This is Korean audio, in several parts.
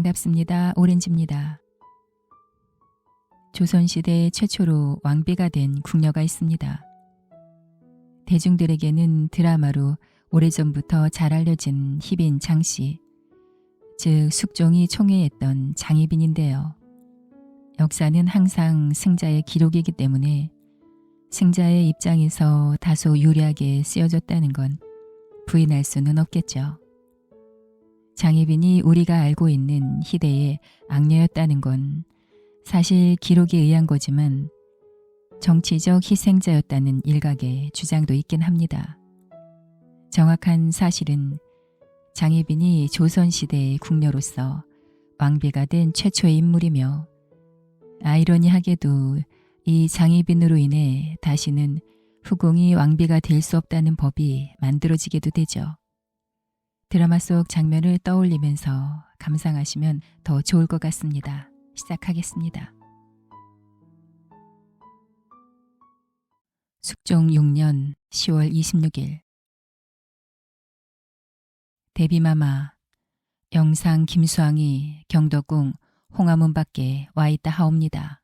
반갑습니다. 오렌지입니다. 조선시대 최초로 왕비가 된 궁녀가 있습니다. 대중들에게는 드라마로 오래전부터 잘 알려진 희빈 장씨, 즉 숙종이 총애했던 장희빈인데요. 역사는 항상 승자의 기록이기 때문에 승자의 입장에서 다소 유리하게 쓰여졌다는 건 부인할 수는 없겠죠. 장희빈이 우리가 알고 있는 희대의 악녀였다는 건 사실 기록에 의한 거지만 정치적 희생자였다는 일각의 주장도 있긴 합니다. 정확한 사실은 장희빈이 조선시대의 궁녀로서 왕비가 된 최초의 인물이며 아이러니하게도 이 장희빈으로 인해 다시는 후궁이 왕비가 될 수 없다는 법이 만들어지게도 되죠. 드라마 속 장면을 떠올리면서 감상하시면 더 좋을 것 같습니다. 시작하겠습니다. 숙종 6년 10월 26일 대비마마 영상 김수왕이 경덕궁 홍화문 밖에 와있다 하옵니다.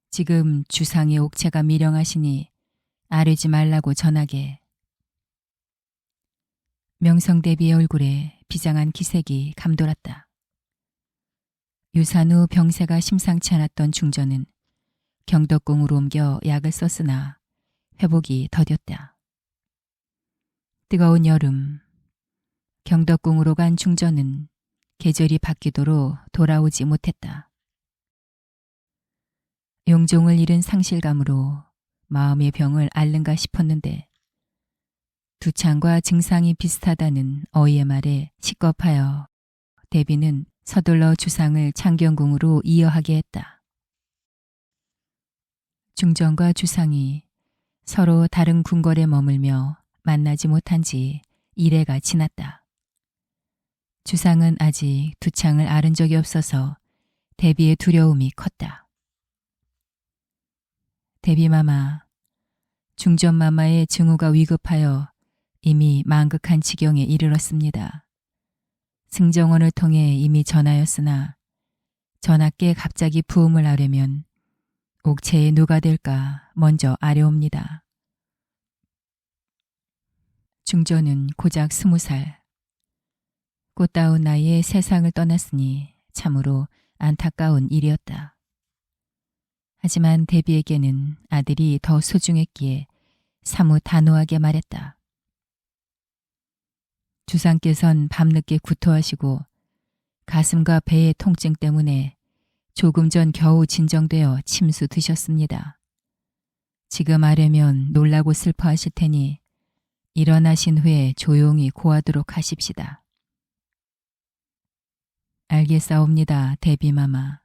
지금 주상의 옥체가 미령하시니 아뢰지 말라고 전하게. 명성대비의 얼굴에 비장한 기색이 감돌았다. 유산 후 병세가 심상치 않았던 중전은 경덕궁으로 옮겨 약을 썼으나 회복이 더뎠다. 뜨거운 여름, 경덕궁으로 간 중전은 계절이 바뀌도록 돌아오지 못했다. 용종을 잃은 상실감으로 마음의 병을 앓는가 싶었는데 두창과 증상이 비슷하다는 어이의 말에 식겁하여 대비는 서둘러 주상을 창경궁으로 이어하게 했다. 중전과 주상이 서로 다른 궁궐에 머물며 만나지 못한 지 1회가 지났다. 주상은 아직 두창을 앓은 적이 없어서 대비의 두려움이 컸다. 대비마마, 중전마마의 증후가 위급하여 이미 망극한 지경에 이르렀습니다. 승정원을 통해 이미 전하였으나 전하께 갑자기 부음을 하려면 옥체에 누가 될까 먼저 아려옵니다. 중전은 고작 20살. 꽃다운 나이에 세상을 떠났으니 참으로 안타까운 일이었다. 하지만 대비에게는 아들이 더 소중했기에 사뭇 단호하게 말했다. 주상께선 밤늦게 구토하시고 가슴과 배의 통증 때문에 조금 전 겨우 진정되어 침수 드셨습니다. 지금 아려면 놀라고 슬퍼하실 테니 일어나신 후에 조용히 고하도록 하십시다. 알겠사옵니다, 대비마마.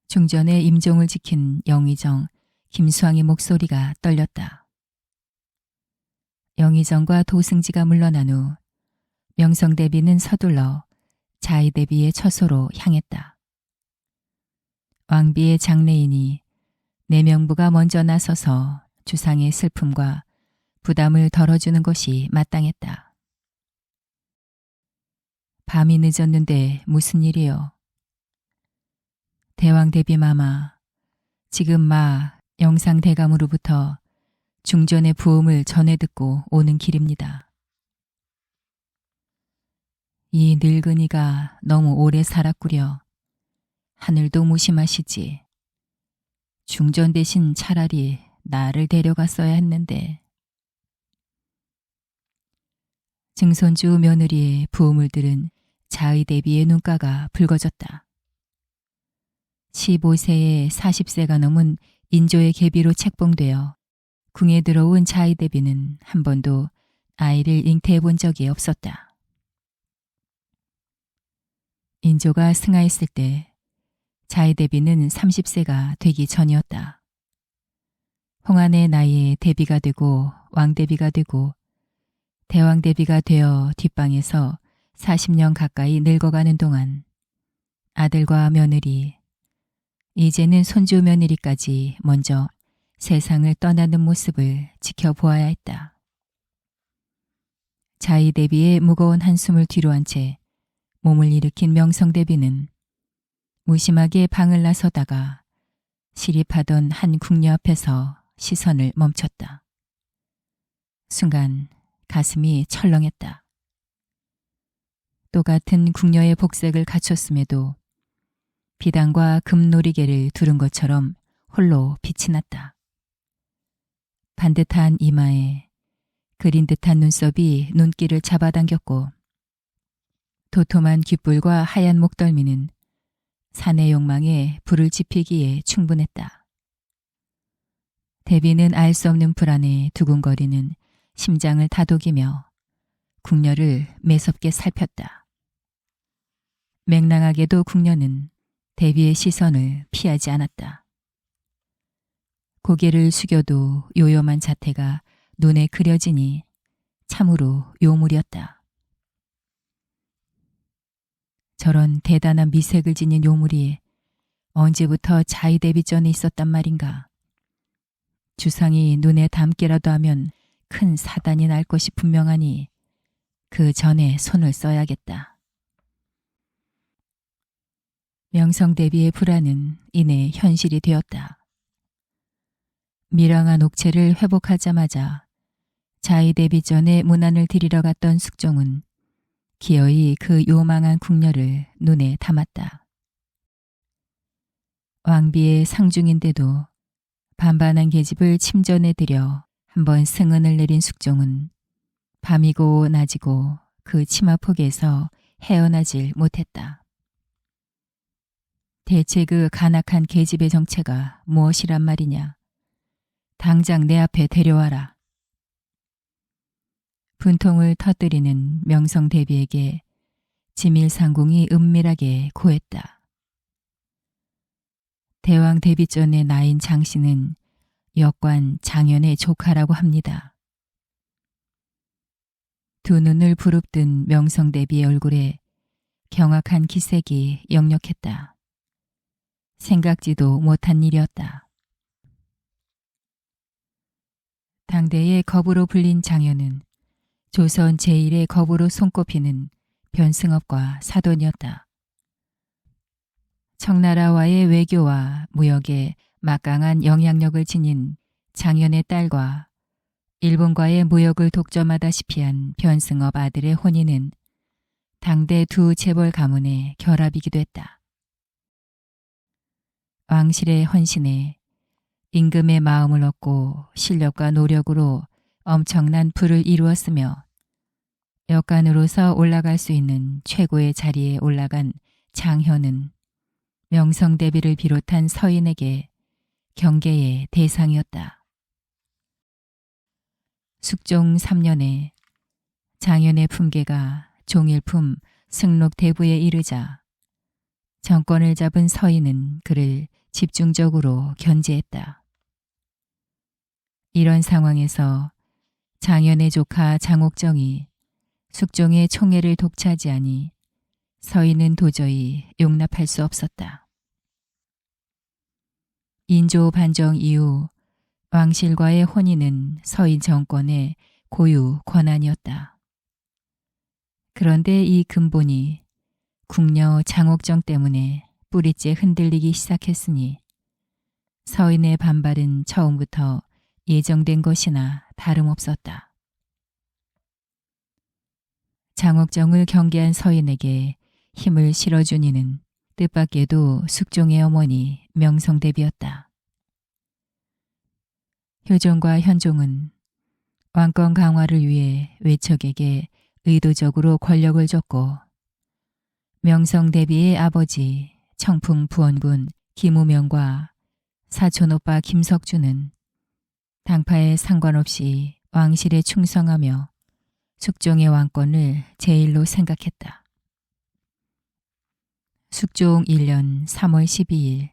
중전의 임종을 지킨 영의정 김수왕의 목소리가 떨렸다. 영의정과 도승지가 물러난 후 명성대비는 서둘러 자의대비의 처소로 향했다. 왕비의 장례이니 내명부가 먼저 나서서 주상의 슬픔과 부담을 덜어주는 것이 마땅했다. 밤이 늦었는데 무슨 일이요? 대왕대비마마, 지금 마 영상대감으로부터 중전의 부음을 전해 듣고 오는 길입니다. 이 늙은이가 너무 오래 살았구려. 하늘도 무심하시지. 중전 대신 차라리 나를 데려갔어야 했는데. 증손주 며느리의 부음을 들은 자의대비의 눈가가 붉어졌다. 15세에 40세가 넘은 인조의 계비로 책봉되어 궁에 들어온 자의대비는 한 번도 아이를 잉태해 본 적이 없었다. 인조가 승하했을 때 자의대비는 30세가 되기 전이었다. 홍안의 나이에 대비가 되고 왕대비가 되고 대왕대비가 되어 뒷방에서 40년 가까이 늙어가는 동안 아들과 며느리, 이제는 손주 며느리까지 먼저 세상을 떠나는 모습을 지켜보아야 했다. 자의 대비의 무거운 한숨을 뒤로 한 채 몸을 일으킨 명성대비는 무심하게 방을 나서다가 시립하던 한 궁녀 앞에서 시선을 멈췄다. 순간 가슴이 철렁했다. 똑같은 궁녀의 복색을 갖췄음에도 비단과 금놀이개를 두른 것처럼 홀로 빛이 났다. 반듯한 이마에 그린 듯한 눈썹이 눈길을 잡아당겼고 도톰한 귓불과 하얀 목덜미는 사내 욕망에 불을 지피기에 충분했다. 대비는 알 수 없는 불안에 두근거리는 심장을 다독이며 궁녀를 매섭게 살폈다. 맹랑하게도 궁녀는 대비의 시선을 피하지 않았다. 고개를 숙여도 요염한 자태가 눈에 그려지니 참으로 요물이었다. 저런 대단한 미색을 지닌 요물이 언제부터 자의 대비 전에 있었단 말인가. 주상이 눈에 담기라도 하면 큰 사단이 날 것이 분명하니 그 전에 손을 써야겠다. 명성대비의 불안은 이내 현실이 되었다. 밀항한 옥체를 회복하자마자 자의 대비 전에 문안을 드리러 갔던 숙종은 기어이 그 요망한 궁녀를 눈에 담았다. 왕비의 상중인데도 반반한 계집을 침전에 들여 한번 승은을 내린 숙종은 밤이고 낮이고 그 치마폭에서 헤어나질 못했다. 대체 그 간악한 계집의 정체가 무엇이란 말이냐. 당장 내 앞에 데려와라. 분통을 터뜨리는 명성대비에게 지밀상궁이 은밀하게 고했다. 대왕 데뷔 전의 나인 장씨는 역관 장현의 조카라고 합니다. 두 눈을 부릅뜬 명성대비의 얼굴에 경악한 기색이 역력했다. 생각지도 못한 일이었다. 당대의 겁으로 불린 장현은 조선 제1의 겁으로 손꼽히는 변승업과 사돈이었다. 청나라와의 외교와 무역에 막강한 영향력을 지닌 장현의 딸과 일본과의 무역을 독점하다시피 한 변승업 아들의 혼인은 당대 두 재벌 가문의 결합이기도 했다. 왕실의 헌신에 임금의 마음을 얻고 실력과 노력으로 엄청난 부를 이루었으며 역관으로서 올라갈 수 있는 최고의 자리에 올라간 장현은 명성대비를 비롯한 서인에게 경계의 대상이었다. 숙종 3년에 장현의 품계가 종일품 승록대부에 이르자 정권을 잡은 서인은 그를 집중적으로 견제했다. 이런 상황에서 장현의 조카 장옥정이 숙종의 총애를 독차지하니 서인은 도저히 용납할 수 없었다. 인조 반정 이후 왕실과의 혼인은 서인 정권의 고유 권한이었다. 그런데 이 근본이 궁녀 장옥정 때문에 뿌리째 흔들리기 시작했으니 서인의 반발은 처음부터 예정된 것이나 다름없었다. 장옥정을 경계한 서인에게 힘을 실어준 이는 뜻밖에도 숙종의 어머니 명성대비였다. 효종과 현종은 왕권 강화를 위해 외척에게 의도적으로 권력을 줬고 명성대비의 아버지 청풍부원군 김우명과 사촌오빠 김석주는 당파에 상관없이 왕실에 충성하며 숙종의 왕권을 제일로 생각했다. 숙종 1년 3월 12일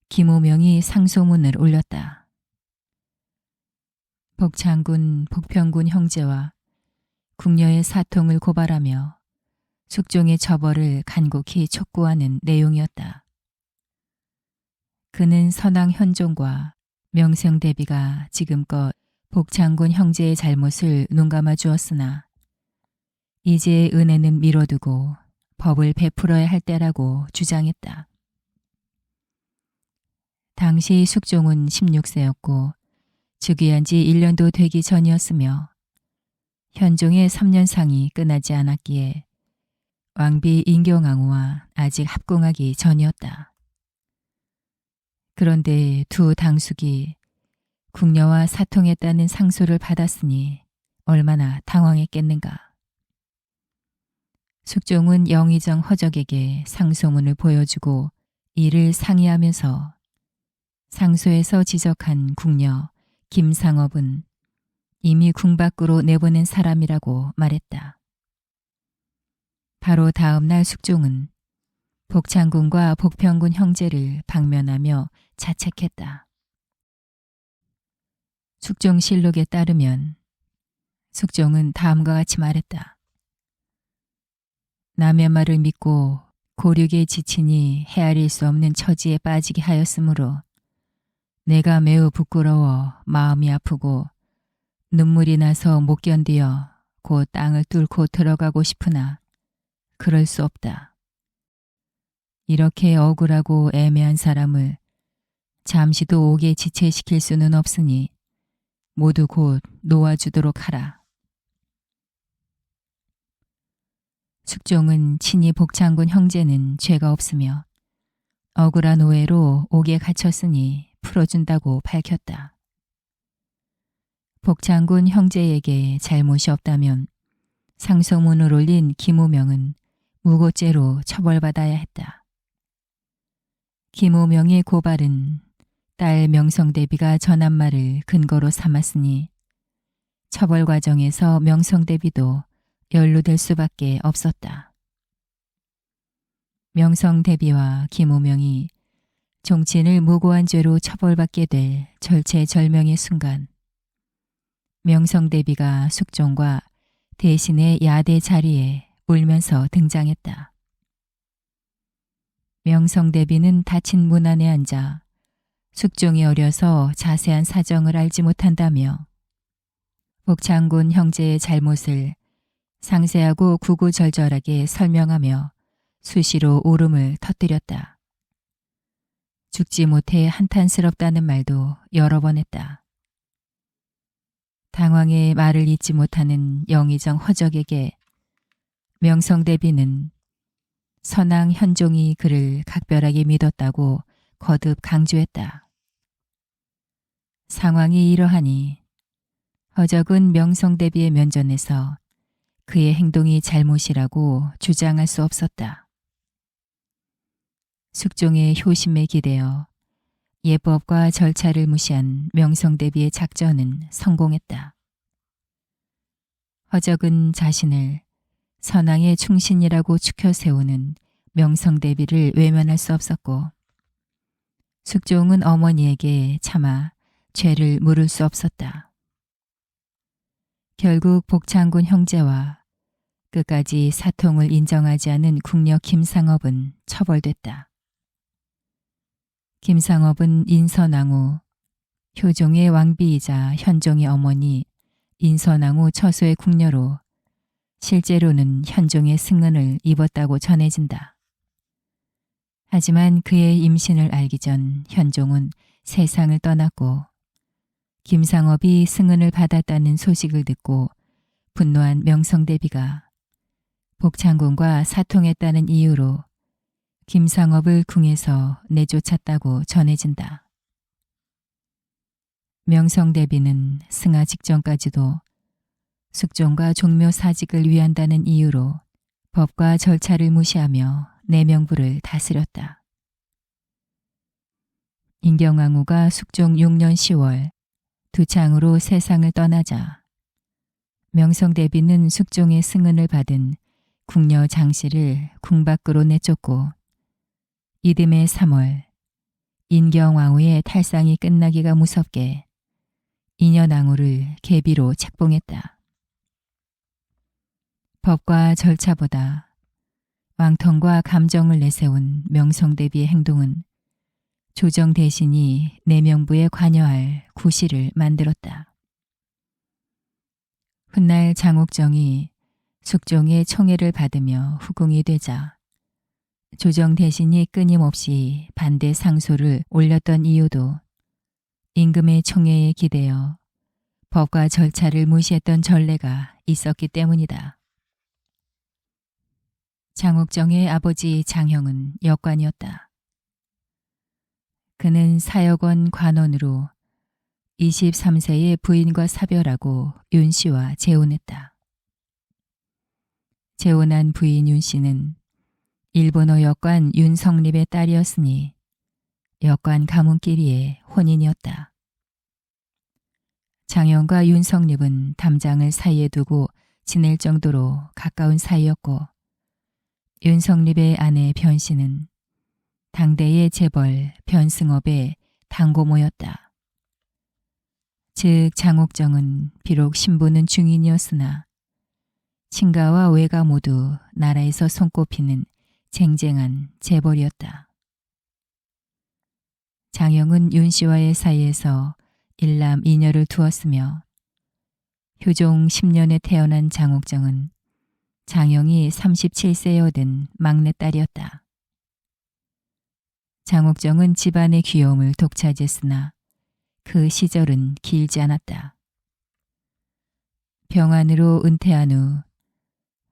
김우명이 상소문을 올렸다. 복창군, 복평군 형제와 궁녀의 사통을 고발하며 숙종의 처벌을 간곡히 촉구하는 내용이었다. 그는 선왕 현종과 명성대비가 지금껏 복창군 형제의 잘못을 눈감아 주었으나 이제 은혜는 미뤄두고 법을 베풀어야 할 때라고 주장했다. 당시 숙종은 16세였고 즉위한 지 1년도 되기 전이었으며 현종의 3년상이 끝나지 않았기에 왕비 인경왕후와 아직 합궁하기 전이었다. 그런데 두 당숙이 궁녀와 사통했다는 상소를 받았으니 얼마나 당황했겠는가. 숙종은 영의정 허적에게 상소문을 보여주고 이를 상의하면서 상소에서 지적한 궁녀 김상업은 이미 궁 밖으로 내보낸 사람이라고 말했다. 바로 다음 날 숙종은 복창군과 복평군 형제를 방면하며 자책했다. 숙종실록에 따르면 숙종은 다음과 같이 말했다. 남의 말을 믿고 고륙에 지치니 헤아릴 수 없는 처지에 빠지게 하였으므로 내가 매우 부끄러워 마음이 아프고 눈물이 나서 못 견디어 곧 땅을 뚫고 들어가고 싶으나 그럴 수 없다. 이렇게 억울하고 애매한 사람을 잠시도 옥에 지체시킬 수는 없으니 모두 곧 놓아주도록 하라. 숙종은 친히 복창군 형제는 죄가 없으며 억울한 오해로 옥에 갇혔으니 풀어준다고 밝혔다. 복창군 형제에게 잘못이 없다면 상소문을 올린 김우명은 무고죄로 처벌받아야 했다. 김우명의 고발은 딸 명성대비가 전한 말을 근거로 삼았으니 처벌 과정에서 명성대비도 연루될 수밖에 없었다. 명성대비와 김우명이 종친을 무고한 죄로 처벌받게 될 절체절명의 순간 명성대비가 숙종과 대신의 야대 자리에 울면서 등장했다. 명성대비는 닫힌 문 안에 앉아 숙종이 어려서 자세한 사정을 알지 못한다며 복창군 형제의 잘못을 상세하고 구구절절하게 설명하며 수시로 울음을 터뜨렸다. 죽지 못해 한탄스럽다는 말도 여러 번 했다. 당황해 말을 잇지 못하는 영의정 허적에게 명성대비는 선왕 현종이 그를 각별하게 믿었다고 거듭 강조했다. 상황이 이러하니 허적은 명성대비의 면전에서 그의 행동이 잘못이라고 주장할 수 없었다. 숙종의 효심에 기대어 예법과 절차를 무시한 명성대비의 작전은 성공했다. 허적은 자신을 선왕의 충신이라고 추켜 세우는 명성대비를 외면할 수 없었고 숙종은 어머니에게 차마 죄를 물을 수 없었다. 결국 복창군 형제와 끝까지 사통을 인정하지 않은 궁녀 김상업은 처벌됐다. 김상업은 인선왕후, 효종의 왕비이자 현종의 어머니 인선왕후 처소의 궁녀로 실제로는 현종의 승은을 입었다고 전해진다. 하지만 그의 임신을 알기 전 현종은 세상을 떠났고 김상업이 승은을 받았다는 소식을 듣고 분노한 명성대비가 복창군과 사통했다는 이유로 김상업을 궁에서 내쫓았다고 전해진다. 명성대비는 승하 직전까지도 숙종과 종묘 사직을 위한다는 이유로 법과 절차를 무시하며 내명부를 다스렸다. 인경왕후가 숙종 6년 10월 두창으로 세상을 떠나자 명성대비는 숙종의 승은을 받은 궁녀 장씨를 궁 밖으로 내쫓고 이듬해 3월 인경왕후의 탈상이 끝나기가 무섭게 인현왕후를 계비로 책봉했다. 법과 절차보다 왕통과 감정을 내세운 명성대비의 행동은 조정 대신이 내명부에 관여할 구실을 만들었다. 훗날 장옥정이 숙종의 총애를 받으며 후궁이 되자 조정 대신이 끊임없이 반대 상소를 올렸던 이유도 임금의 총애에 기대어 법과 절차를 무시했던 전례가 있었기 때문이다. 장옥정의 아버지 장형은 역관이었다. 그는 사역원 관원으로 23세의 부인과 사별하고 윤 씨와 재혼했다. 재혼한 부인 윤 씨는 일본어 역관 윤성립의 딸이었으니 역관 가문끼리의 혼인이었다. 장형과 윤성립은 담장을 사이에 두고 지낼 정도로 가까운 사이였고 윤성립의 아내 변씨는 당대의 재벌 변승업의 당고모였다. 즉 장옥정은 비록 신부는 중인이었으나 친가와 외가 모두 나라에서 손꼽히는 쟁쟁한 재벌이었다. 장형은 윤씨와의 사이에서 일남 이녀를 두었으며 효종 10년에 태어난 장옥정은 장형이 37세에 얻은 막내딸이었다. 장옥정은 집안의 귀여움을 독차지했으나 그 시절은 길지 않았다. 병안으로 은퇴한 후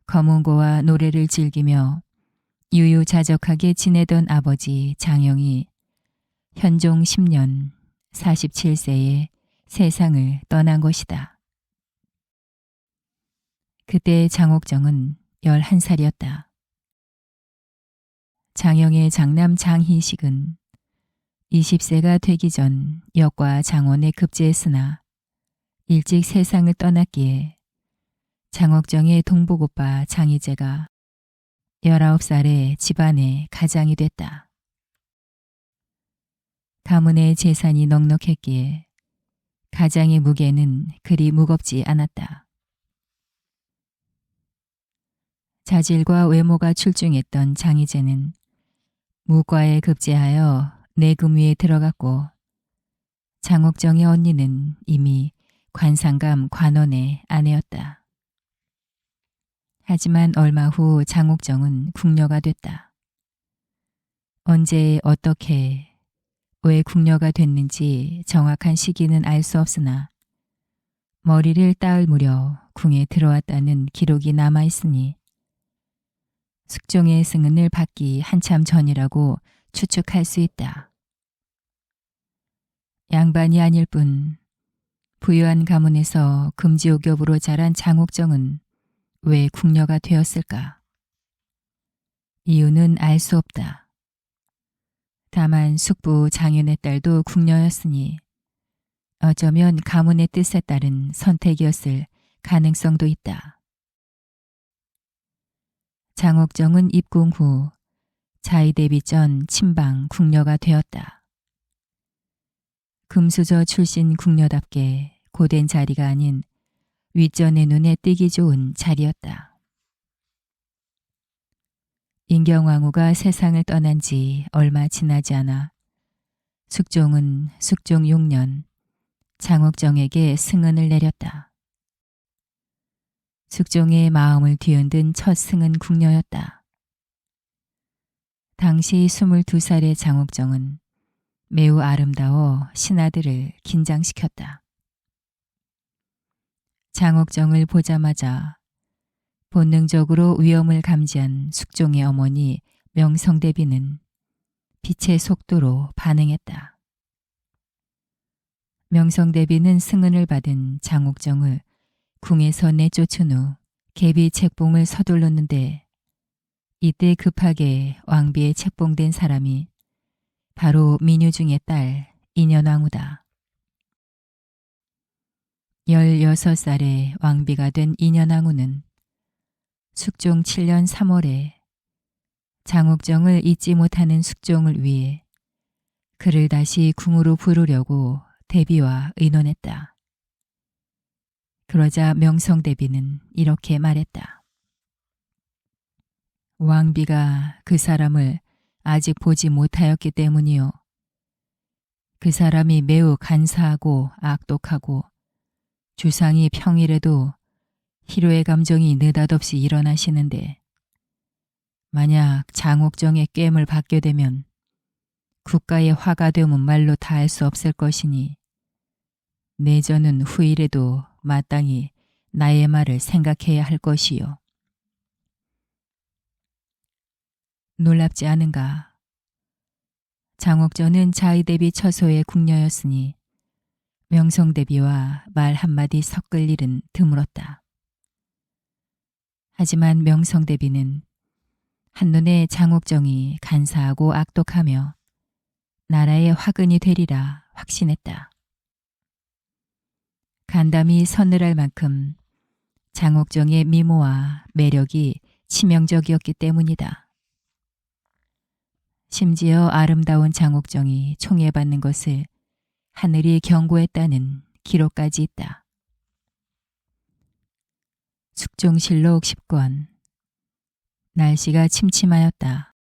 검은고와 노래를 즐기며 유유자적하게 지내던 아버지 장형이 현종 10년 47세에 세상을 떠난 것이다. 그때 장옥정은 11살이었다. 장형의 장남 장희식은 20세가 되기 전 역과 장원에 급제했으나 일찍 세상을 떠났기에 장옥정의 동복오빠 장희재가 19살에 집안의 가장이 됐다. 가문의 재산이 넉넉했기에 가장의 무게는 그리 무겁지 않았다. 자질과 외모가 출중했던 장희재는 무과에 급제하여 내금위에 들어갔고 장옥정의 언니는 이미 관상감 관원의 아내였다. 하지만 얼마 후 장옥정은 궁녀가 됐다. 언제 어떻게 왜 궁녀가 됐는지 정확한 시기는 알 수 없으나 머리를 따을 무렵 궁에 들어왔다는 기록이 남아있으니 숙종의 승은을 받기 한참 전이라고 추측할 수 있다. 양반이 아닐 뿐 부유한 가문에서 금지옥엽으로 자란 장옥정은 왜 궁녀가 되었을까? 이유는 알 수 없다. 다만 숙부 장윤의 딸도 궁녀였으니 어쩌면 가문의 뜻에 따른 선택이었을 가능성도 있다. 장옥정은 입궁 후 자의대비 전 친방 궁녀가 되었다. 금수저 출신 궁녀답게 고된 자리가 아닌 윗전의 눈에 띄기 좋은 자리였다. 인경왕후가 세상을 떠난 지 얼마 지나지 않아 숙종은 숙종 6년 장옥정에게 승은을 내렸다. 숙종의 마음을 뒤흔든 첫 승은 궁녀였다. 당시 22살의 장옥정은 매우 아름다워 신하들을 긴장시켰다. 장옥정을 보자마자 본능적으로 위험을 감지한 숙종의 어머니 명성대비는 빛의 속도로 반응했다. 명성대비는 승은을 받은 장옥정을 궁에서 내쫓은 후 계비 책봉을 서둘렀는데 이때 급하게 왕비에 책봉된 사람이 바로 민유중의 딸 인현왕후다. 16살에 왕비가 된 인현왕후는 숙종 7년 3월에 장옥정을 잊지 못하는 숙종을 위해 그를 다시 궁으로 부르려고 대비와 의논했다. 그러자 명성대비는 이렇게 말했다. 왕비가 그 사람을 아직 보지 못하였기 때문이요. 그 사람이 매우 간사하고 악독하고 주상이 평일에도 희로의 감정이 느닷없이 일어나시는데 만약 장옥정의 꿰을 받게 되면 국가의 화가 되면 말로 다 할 수 없을 것이니 내저는 후일에도 마땅히 나의 말을 생각해야 할 것이요. 놀랍지 않은가. 장옥전은 자의 대비 처소의 궁녀였으니 명성대비와 말 한마디 섞을 일은 드물었다. 하지만 명성대비는 한눈에 장옥정이 간사하고 악독하며 나라의 화근이 되리라 확신했다. 간담이 서늘할 만큼 장옥정의 미모와 매력이 치명적이었기 때문이다. 심지어 아름다운 장옥정이 총애받는 것을 하늘이 경고했다는 기록까지 있다. 숙종실록 10권. 날씨가 침침하였다.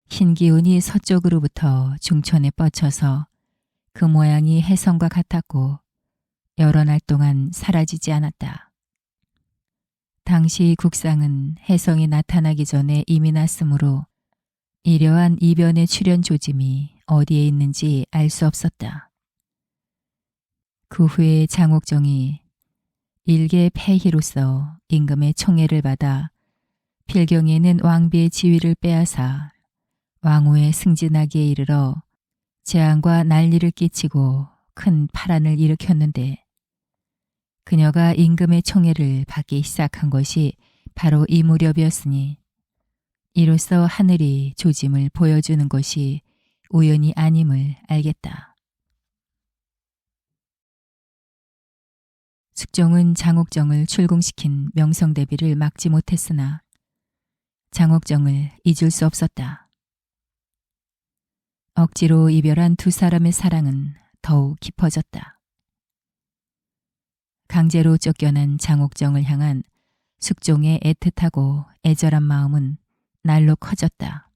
흰 기운이 서쪽으로부터 중천에 뻗쳐서 그 모양이 혜성과 같았고 여러 날 동안 사라지지 않았다. 당시 국상은 혜성이 나타나기 전에 이미 났으므로 이러한 이변의 출현 조짐이 어디에 있는지 알 수 없었다. 그 후에 장옥정이 일개 폐희로서 임금의 총애를 받아 필경에는 왕비의 지위를 빼앗아 왕후에 승진하기에 이르러 재앙과 난리를 끼치고 큰 파란을 일으켰는데 그녀가 임금의 총애를 받기 시작한 것이 바로 이 무렵이었으니 이로써 하늘이 조짐을 보여주는 것이 우연이 아님을 알겠다. 숙종은 장옥정을 출궁시킨 명성대비를 막지 못했으나 장옥정을 잊을 수 없었다. 억지로 이별한 두 사람의 사랑은 더욱 깊어졌다. 강제로 쫓겨난 장옥정을 향한 숙종의 애틋하고 애절한 마음은 날로 커졌다.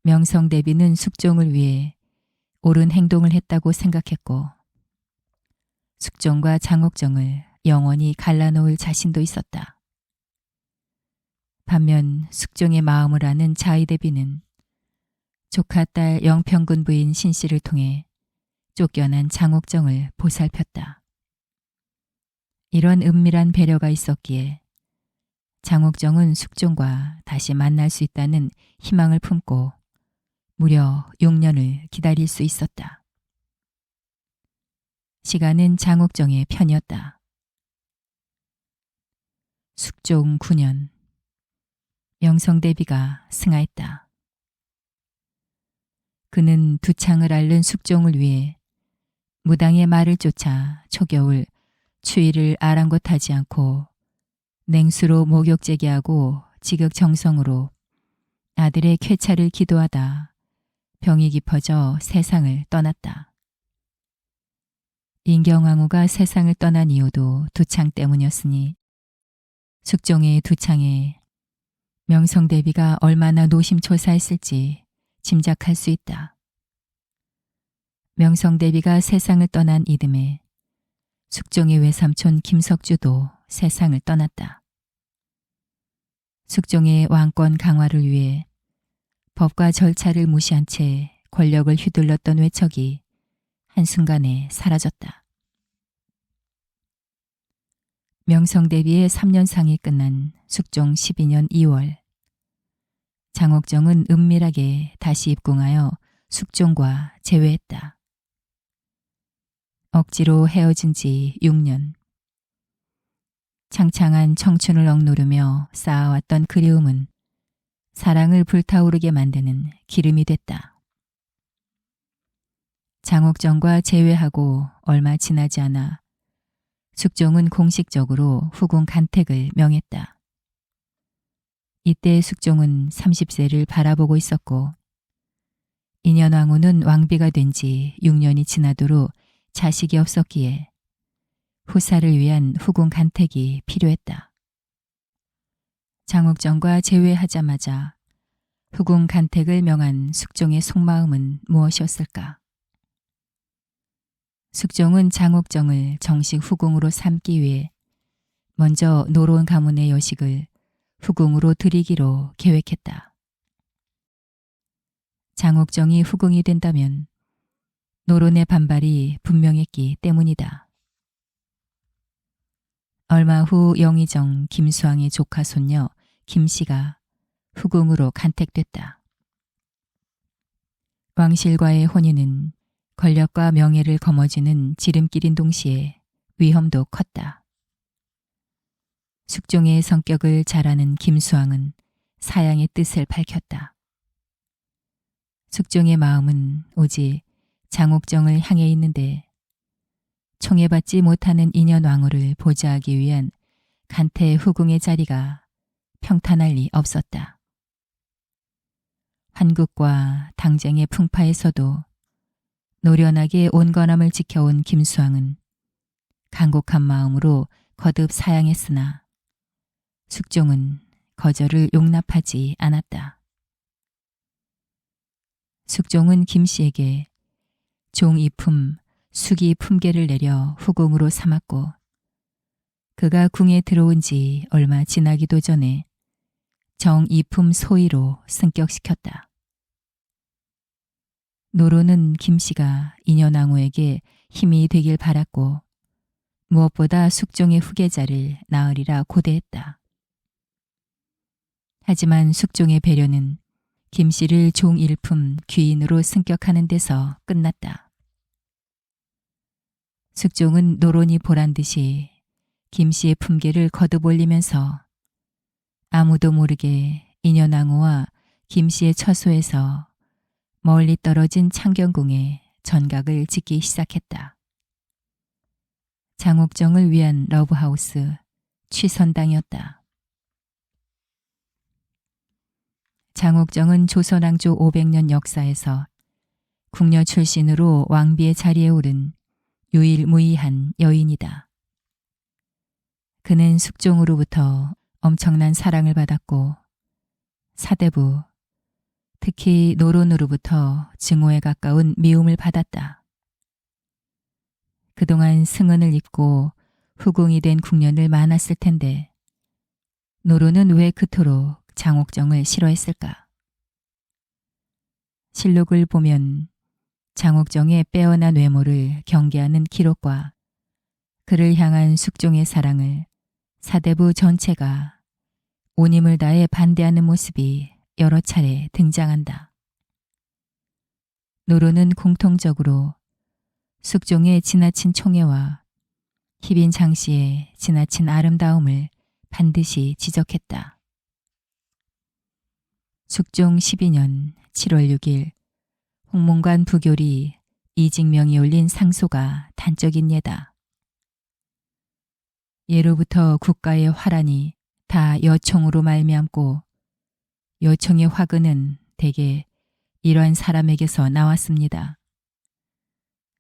명성대비는 숙종을 위해 옳은 행동을 했다고 생각했고 숙종과 장옥정을 영원히 갈라놓을 자신도 있었다. 반면 숙종의 마음을 아는 자의대비는 조카 딸 영평군 부인 신씨를 통해 쫓겨난 장옥정을 보살폈다. 이런 은밀한 배려가 있었기에 장옥정은 숙종과 다시 만날 수 있다는 희망을 품고 무려 6년을 기다릴 수 있었다. 시간은 장옥정의 편이었다. 숙종 9년 명성대비가 승하했다. 그는 두창을 앓는 숙종을 위해 무당의 말을 쫓아 초겨울 추위를 아랑곳하지 않고 냉수로 목욕제기하고 지극정성으로 아들의 쾌차를 기도하다 병이 깊어져 세상을 떠났다. 인경왕후가 세상을 떠난 이유도 두창 때문이었으니 숙종의 두창에 명성대비가 얼마나 노심초사했을지 짐작할 수 있다. 명성대비가 세상을 떠난 이듬해 숙종의 외삼촌 김석주도 세상을 떠났다. 숙종의 왕권 강화를 위해 법과 절차를 무시한 채 권력을 휘둘렀던 외척이 한순간에 사라졌다. 명성대비의 3년상이 끝난 숙종 12년 2월 장옥정은 은밀하게 다시 입궁하여 숙종과 재회했다. 억지로 헤어진 지 6년. 창창한 청춘을 억누르며 쌓아왔던 그리움은 사랑을 불타오르게 만드는 기름이 됐다. 장옥정과 재회하고 얼마 지나지 않아 숙종은 공식적으로 후궁 간택을 명했다. 이때 숙종은 30세를 바라보고 있었고 인현왕후는 왕비가 된 지 6년이 지나도록 자식이 없었기에 후사를 위한 후궁 간택이 필요했다. 장옥정과 재회하자마자 후궁 간택을 명한 숙종의 속마음은 무엇이었을까? 숙종은 장옥정을 정식 후궁으로 삼기 위해 먼저 노론 가문의 여식을 후궁으로 들이기로 계획했다. 장옥정이 후궁이 된다면 노론의 반발이 분명했기 때문이다. 얼마 후 영의정 김수왕의 조카 손녀 김씨가 후궁으로 간택됐다. 왕실과의 혼인은 권력과 명예를 거머쥐는 지름길인 동시에 위험도 컸다. 숙종의 성격을 잘 아는 김수왕은 사양의 뜻을 밝혔다. 숙종의 마음은 오직 장옥정을 향해 있는데 총애받지 못하는 인현왕후를 보좌하기 위한 간태 후궁의 자리가 평탄할 리 없었다. 환국과 당쟁의 풍파에서도 노련하게 온건함을 지켜온 김수왕은 간곡한 마음으로 거듭 사양했으나 숙종은 거절을 용납하지 않았다. 숙종은 김씨에게 종이품, 수기 품계를 내려 후궁으로 삼았고 그가 궁에 들어온 지 얼마 지나기도 전에 정이품 소위로 승격시켰다. 노론은 김씨가 인현왕후에게 힘이 되길 바랐고 무엇보다 숙종의 후계자를 낳으리라 고대했다. 하지만 숙종의 배려는 김씨를 종일품 귀인으로 승격하는 데서 끝났다. 숙종은 노론이 보란 듯이 김씨의 품계를 거듭 올리면서 아무도 모르게 인현왕후와 김씨의 처소에서 멀리 떨어진 창경궁에 전각을 짓기 시작했다. 장옥정을 위한 러브하우스 취선당이었다. 장옥정은 조선왕조 500년 역사에서 궁녀 출신으로 왕비의 자리에 오른 유일무이한 여인이다. 그는 숙종으로부터 엄청난 사랑을 받았고 사대부, 특히 노론으로부터 증오에 가까운 미움을 받았다. 그동안 승은을 입고 후궁이 된 궁녀들 많았을 텐데 노론은 왜 그토록 장옥정을 싫어했을까? 실록을 보면 장옥정의 빼어난 외모를 경계하는 기록과 그를 향한 숙종의 사랑을 사대부 전체가 온 힘을 다해 반대하는 모습이 여러 차례 등장한다. 노론은 공통적으로 숙종의 지나친 총애와 희빈 장씨의 지나친 아름다움을 반드시 지적했다. 숙종 12년 7월 6일 홍문관 부교리 이직명이 올린 상소가 단적인 예다. 예로부터 국가의 화란이 다 여총으로 말미암고 여총의 화근은 대개 이러한 사람에게서 나왔습니다.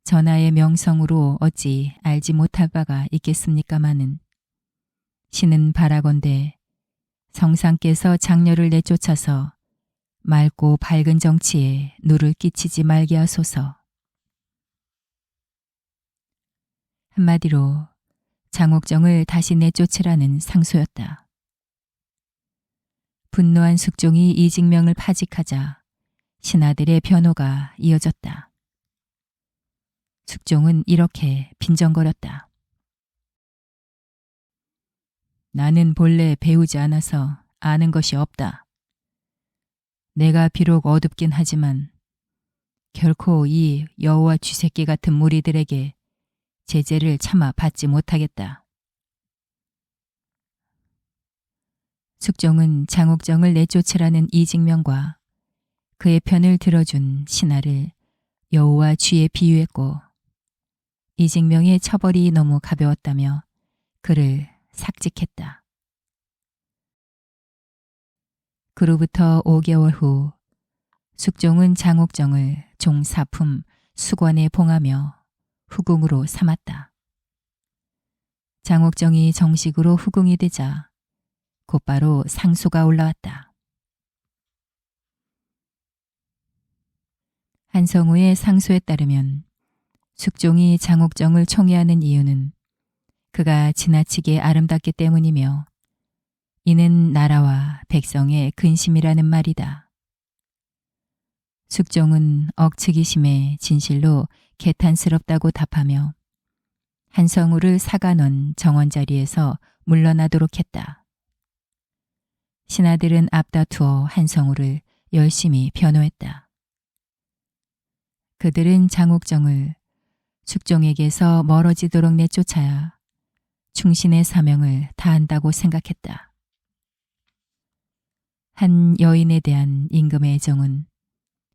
전하의 명성으로 어찌 알지 못할 바가 있겠습니까마는 신은 바라건대 성상께서 장녀를 내쫓아서 맑고 밝은 정치에 누를 끼치지 말게 하소서. 한마디로 장옥정을 다시 내쫓으라는 상소였다. 분노한 숙종이 이직명을 파직하자 신하들의 변호가 이어졌다. 숙종은 이렇게 빈정거렸다. 나는 본래 배우지 않아서 아는 것이 없다. 내가 비록 어둡긴 하지만 결코 이 여우와 쥐새끼 같은 무리들에게 제재를 차마 받지 못하겠다. 숙종은 장옥정을 내쫓으라는 이직명과 그의 편을 들어준 신하를 여우와 쥐에 비유했고 이직명의 처벌이 너무 가벼웠다며 그를 삭직했다. 그로부터 5개월 후 숙종은 장옥정을 종사품 수관에 봉하며 후궁으로 삼았다. 장옥정이 정식으로 후궁이 되자 곧바로 상소가 올라왔다. 한성우의 상소에 따르면 숙종이 장옥정을 총애하는 이유는 그가 지나치게 아름답기 때문이며 이는 나라와 백성의 근심이라는 말이다. 숙종은 억측이심에 진실로 개탄스럽다고 답하며 한성우를 사간원 정원 자리에서 물러나도록 했다. 신하들은 앞다투어 한성우를 열심히 변호했다. 그들은 장옥정을 숙종에게서 멀어지도록 내쫓아야 충신의 사명을 다한다고 생각했다. 한 여인에 대한 임금의 애정은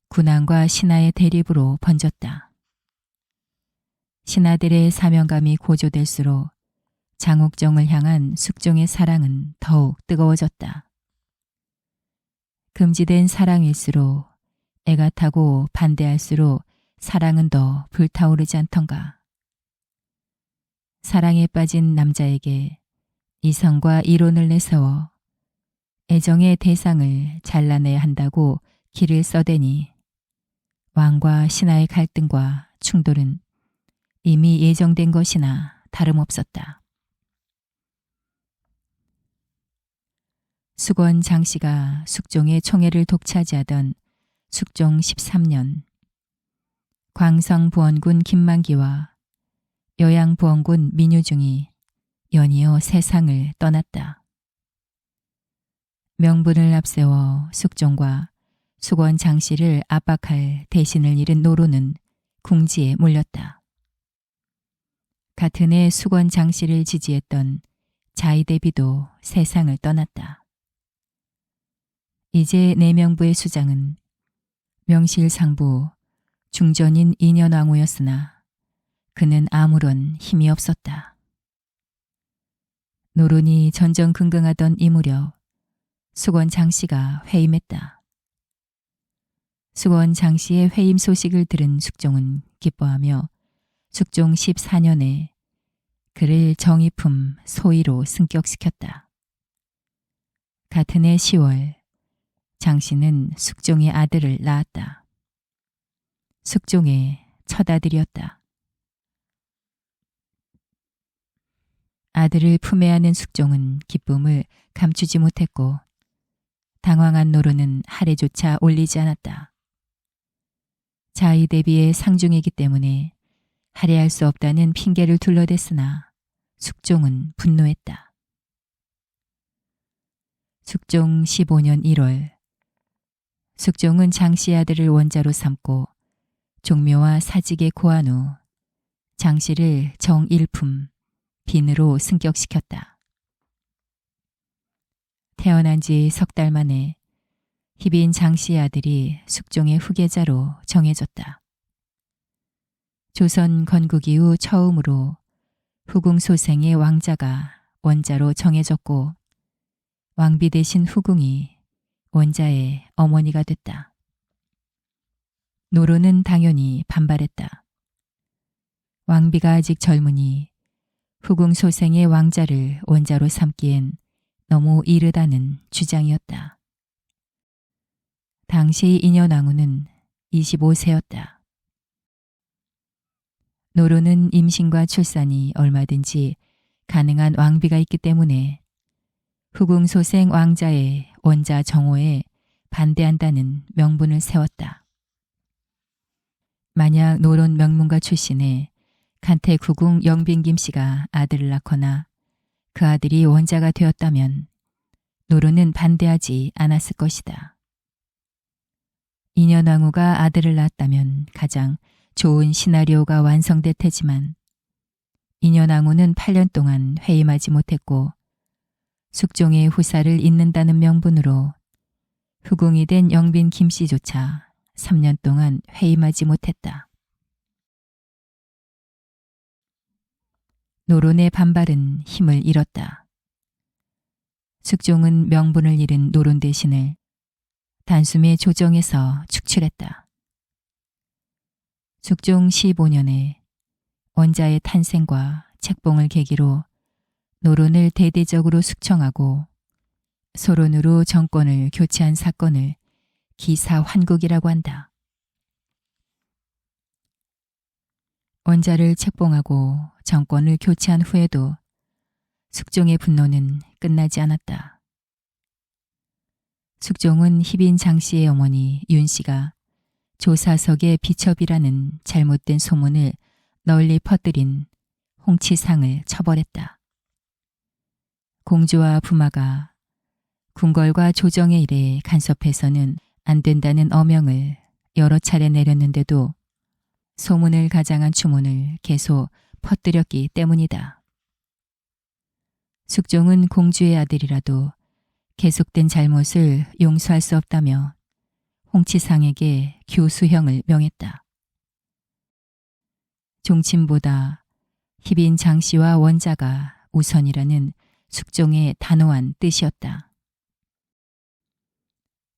군왕과 신하의 대립으로 번졌다. 신하들의 사명감이 고조될수록 장옥정을 향한 숙종의 사랑은 더욱 뜨거워졌다. 금지된 사랑일수록 애가 타고 반대할수록 사랑은 더 불타오르지 않던가. 사랑에 빠진 남자에게 이성과 이론을 내세워 애정의 대상을 잘라내야 한다고 길을 써대니 왕과 신하의 갈등과 충돌은 이미 예정된 것이나 다름없었다. 수건 장씨가 숙종의 총애를 독차지하던 숙종 13년 광성부원군 김만기와 여양부원군 민유중이 연이어 세상을 떠났다. 명분을 앞세워 숙종과 수건 장씨를 압박할 대신을 잃은 노로는 궁지에 몰렸다. 같은 해 수건 장씨를 지지했던 자의대비도 세상을 떠났다. 이제 내명부의 수장은 명실상부 중전인 인현왕후였으나 그는 아무런 힘이 없었다. 노론이 전전긍긍하던 이 무렵 수건 장씨가 회임했다. 수건 장씨의 회임 소식을 들은 숙종은 기뻐하며 숙종 14년에 그를 정의품 소위로 승격시켰다. 같은 해 10월 장씨는 숙종의 아들을 낳았다. 숙종의 첫 아들이었다. 아들을 품에 안은 숙종은 기쁨을 감추지 못했고 당황한 노로는 하례조차 올리지 않았다. 자의 대비의 상중이기 때문에 할애할 수 없다는 핑계를 둘러댔으나 숙종은 분노했다. 숙종 15년 1월 숙종은 장씨의 아들을 원자로 삼고 종묘와 사직에 고한 후 장씨를 정일품 빈으로 승격시켰다. 태어난 지 석 달 만에 희빈 장씨의 아들이 숙종의 후계자로 정해졌다. 조선 건국 이후 처음으로 후궁소생의 왕자가 원자로 정해졌고 왕비 대신 후궁이 원자의 어머니가 됐다. 노로는 당연히 반발했다. 왕비가 아직 젊으니 후궁소생의 왕자를 원자로 삼기엔 너무 이르다는 주장이었다. 당시 인현왕후는 25세였다. 노로는 임신과 출산이 얼마든지 가능한 왕비가 있기 때문에 후궁소생 왕자의 원자 정호에 반대한다는 명분을 세웠다. 만약 노론 명문가 출신의 간태구궁 영빈김 씨가 아들을 낳거나 그 아들이 원자가 되었다면 노론은 반대하지 않았을 것이다. 인현왕후가 아들을 낳았다면 가장 좋은 시나리오가 완성될 테지만 인현왕후는 8년 동안 회임하지 못했고 숙종의 후사를 잇는다는 명분으로 후궁이 된 영빈 김씨조차 3년 동안 회임하지 못했다. 노론의 반발은 힘을 잃었다. 숙종은 명분을 잃은 노론 대신을 단숨에 조정해서 축출했다. 숙종 15년에 원자의 탄생과 책봉을 계기로 노론을 대대적으로 숙청하고 소론으로 정권을 교체한 사건을 기사환국이라고 한다. 원자를 책봉하고 정권을 교체한 후에도 숙종의 분노는 끝나지 않았다. 숙종은 희빈 장 씨의 어머니 윤 씨가 조사석의 비첩이라는 잘못된 소문을 널리 퍼뜨린 홍치상을 처벌했다. 공주와 부마가 궁궐과 조정의 일에 간섭해서는 안 된다는 어명을 여러 차례 내렸는데도 소문을 가장한 추문을 계속 퍼뜨렸기 때문이다. 숙종은 공주의 아들이라도 계속된 잘못을 용서할 수 없다며 홍치상에게 교수형을 명했다. 종친보다 희빈 장 씨와 원자가 우선이라는 숙종의 단호한 뜻이었다.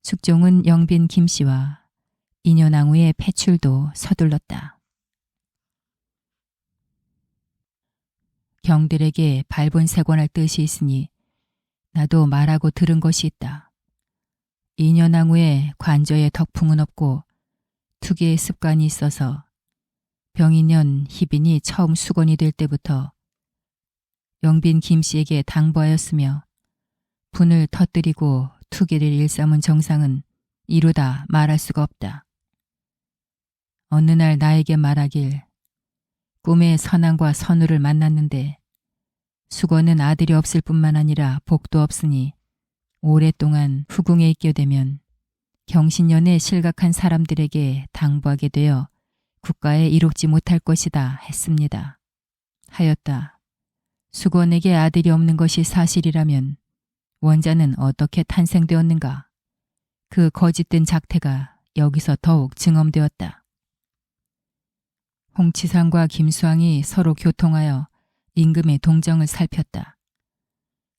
숙종은 영빈 김 씨와 인현왕후의 폐출도 서둘렀다. 경들에게 발본색원할 뜻이 있으니 나도 말하고 들은 것이 있다. 인현왕후의 관저에 덕풍은 없고 투기의 습관이 있어서 병인년 희빈이 처음 수건이 될 때부터 영빈 김 씨에게 당부하였으며 분을 터뜨리고 투기를 일삼은 정상은 이루다 말할 수가 없다. 어느 날 나에게 말하길 꿈에 선왕과 선우를 만났는데 수건은 아들이 없을 뿐만 아니라 복도 없으니 오랫동안 후궁에 있게 되면 경신년에 실각한 사람들에게 당부하게 되어 국가에 이롭지 못할 것이다 했습니다. 하였다. 수건에게 아들이 없는 것이 사실이라면 원자는 어떻게 탄생되었는가? 그 거짓된 작태가 여기서 더욱 증언되었다. 홍치상과 김수왕이 서로 교통하여 임금의 동정을 살폈다.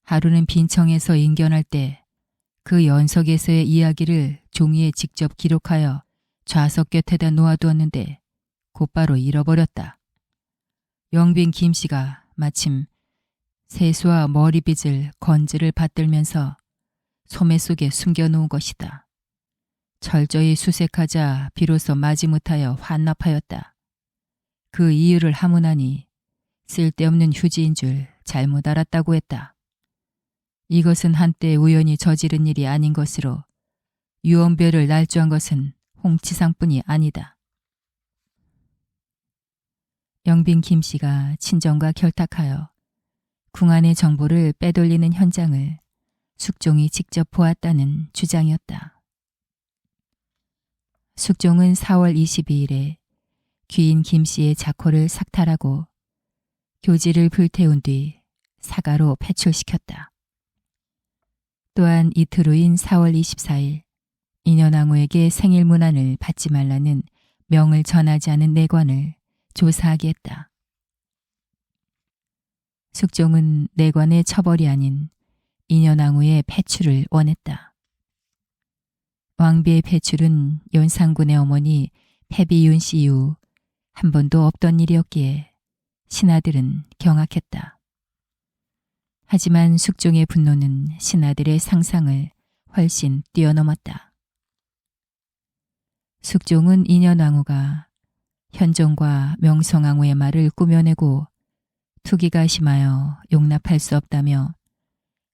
하루는 빈청에서 인견할 때 그 연석에서의 이야기를 종이에 직접 기록하여 좌석 곁에다 놓아두었는데 곧바로 잃어버렸다. 영빈 김 씨가 마침 세수와 머리빗을 건지를 받들면서 소매 속에 숨겨놓은 것이다. 철저히 수색하자 비로소 마지못하여 환납하였다. 그 이유를 하문하니 쓸데없는 휴지인 줄 잘못 알았다고 했다. 이것은 한때 우연히 저지른 일이 아닌 것으로 유언별을 날조한 것은 홍치상뿐이 아니다. 영빈 김 씨가 친정과 결탁하여 궁안의 정보를 빼돌리는 현장을 숙종이 직접 보았다는 주장이었다. 숙종은 4월 22일에 귀인 김 씨의 자코를 삭탈하고 교지를 불태운 뒤 사가로 패출시켰다. 또한 이틀 후인 4월 24일 인현왕후에게 생일 문안을 받지 말라는 명을 전하지 않은 내관을 조사하게 했다. 숙종은 내관의 처벌이 아닌 인현왕후의 폐출을 원했다. 왕비의 폐출은 연산군의 어머니 패비윤 씨 이후 한 번도 없던 일이었기에 신하들은 경악했다. 하지만 숙종의 분노는 신하들의 상상을 훨씬 뛰어넘었다. 숙종은 인현왕후가 현종과 명성왕후의 말을 꾸며내고 투기가 심하여 용납할 수 없다며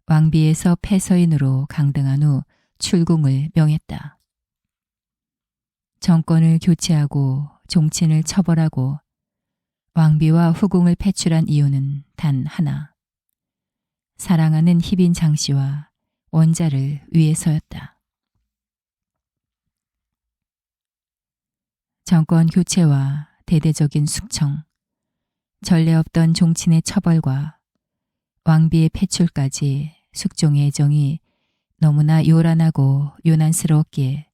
왕비에서 폐서인으로 강등한 후 출궁을 명했다. 정권을 교체하고 종친을 처벌하고 왕비와 후궁을 폐출한 이유는 단 하나. 사랑하는 희빈 장 씨와 원자를 위해서였다. 정권 교체와 대대적인 숙청, 전례 없던 종친의 처벌과 왕비의 폐출까지 숙종의 애정이 너무나 요란하고 요난스러웠기에